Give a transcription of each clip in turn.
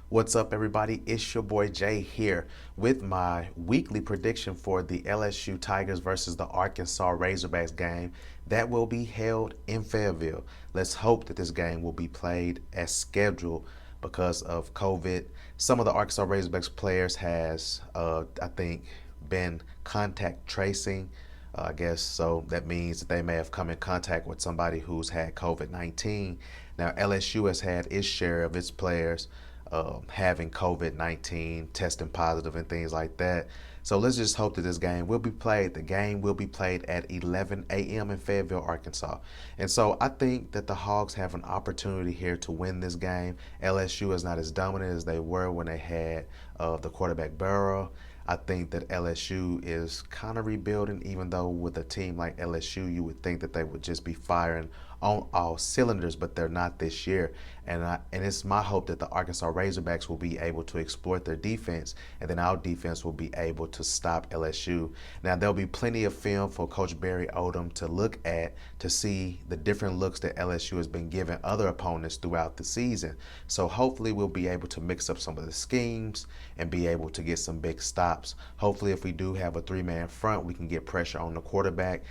What's up, everybody? It's your boy Jay here with my weekly prediction for the LSU Tigers versus the Arkansas Razorbacks game that will be held in Fayetteville. Let's hope that this game will be played as scheduled because of COVID. Some of the Arkansas Razorbacks players has, I think, been contact tracing. I guess so. That means that they may have come in contact with somebody who's had COVID-19. Now, LSU has had its share of its players having COVID-19, testing positive, and things like that. So let's just hope that this game will be played. The game will be played at 11 a.m. in Fayetteville, Arkansas. And so I think that the Hogs have an opportunity here to win this game. LSU is not as dominant as they were when they had the quarterback Burrow. I think that LSU is kind of rebuilding, even though with a team like LSU, you would think that they would just be firing on all cylinders, but they're not this year. And it's my hope that the Arkansas Razorbacks will be able to exploit their defense, and then our defense will be able to stop LSU. Now, there'll be plenty of film for Coach Barry Odom to look at to see the different looks that LSU has been giving other opponents throughout the season. So hopefully we'll be able to mix up some of the schemes and be able to get some big stops. Hopefully, if we do have a three-man front, we can get pressure on the quarterback.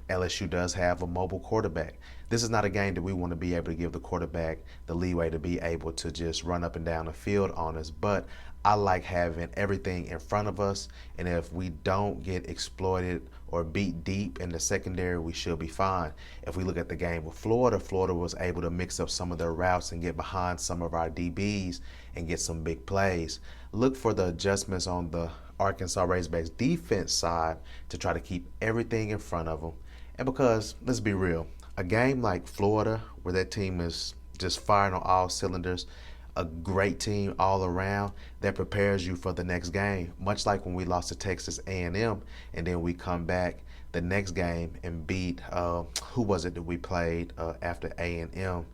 LSU does have a mobile quarterback. This is not a game that we want to be able to give the quarterback the leeway to be able to just run up and down the field on us, but I like having everything in front of us, and if we don't get exploited or beat deep in the secondary, we should be fine. If we look at the game with Florida, Florida was able to mix up some of their routes and get behind some of our DBs and get some big plays. Look for the adjustments on the Arkansas Razorbacks defense side to try to keep everything in front of them. And because, let's be real, a game like Florida, where that team is just firing on all cylinders, a great team all around, that prepares you for the next game. Much like when we lost to Texas A&M, and then we come back the next game and beat, who was it that we played after A&M?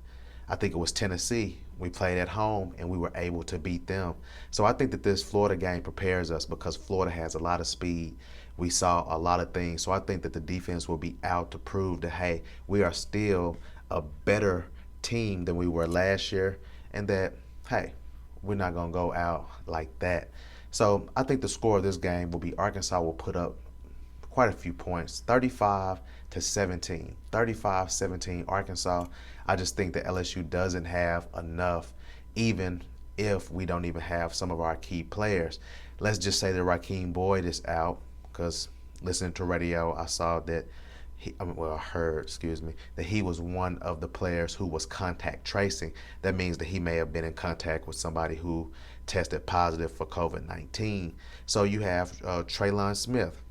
I think it was Tennessee. We played at home and we were able to beat them. So I think that this Florida game prepares us because Florida has a lot of speed. We saw a lot of things. So I think that the defense will be out to prove that, hey, we are still a better team than we were last year, and that, hey, we're not going to go out like that. So I think the score of this game will be Arkansas will put up quite a few points, 35-17. 35-17 Arkansas. I just think that LSU doesn't have enough, even if we don't even have some of our key players. Let's just say that Rakeem Boyd is out, because listening to radio, I saw that I heard, that he was one of the players who was contact tracing. That means that he may have been in contact with somebody who tested positive for COVID-19. So you have Traylon Smith.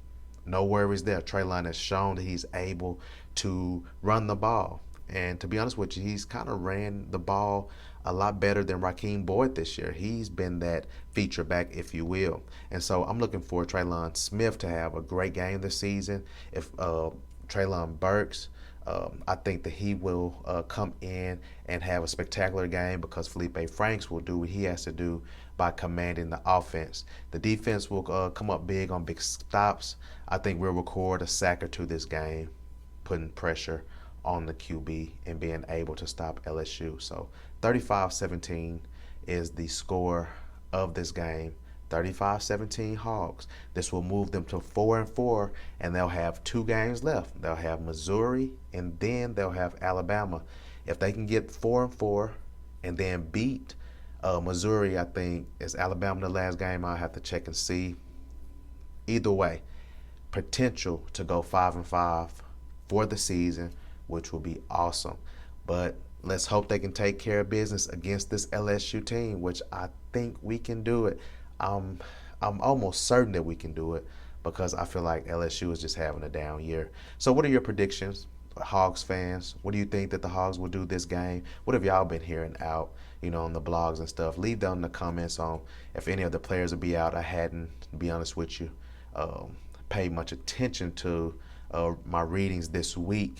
No worries there. Traylon has shown that he's able to run the ball. And to be honest with you, he's kind of ran the ball a lot better than Rakeem Boyd this year. He's been that feature back, if you will. And so I'm looking for Traylon Smith to have a great game this season. If Traylon Burks, I think that he will come in and have a spectacular game because Felipe Franks will do what he has to do by commanding the offense. The defense will come up big on big stops. I think we'll record a sack or two this game, putting pressure on the QB and being able to stop LSU. So 35-17 is the score of this game. 35-17 Hogs. This will move them to 4-4, and they'll have 2 games left. They'll have Missouri, and then they'll have Alabama. If they can get 4-4 and then beat Missouri, I think, is Alabama the last game? I'll have to check and see. Either way, potential to go 5-5 for the season, which will be awesome. But let's hope they can take care of business against this LSU team, which I think we can do it. I'm almost certain that we can do it because I feel like LSU is just having a down year. So what are your predictions, Hogs fans? What do you think that the Hogs will do this game? What have y'all been hearing out, on the blogs and stuff? Leave down in the comments on if any of the players will be out. I hadn't, to be honest with you, paid much attention to my readings this week,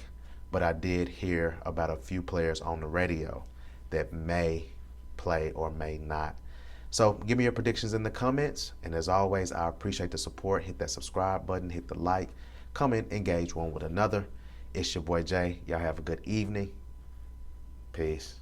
but I did hear about a few players on the radio that may play or may not. So give me your predictions in the comments. And as always, I appreciate the support. Hit that subscribe button, hit the like, comment, engage one with another. It's your boy Jay. Y'all have a good evening. Peace.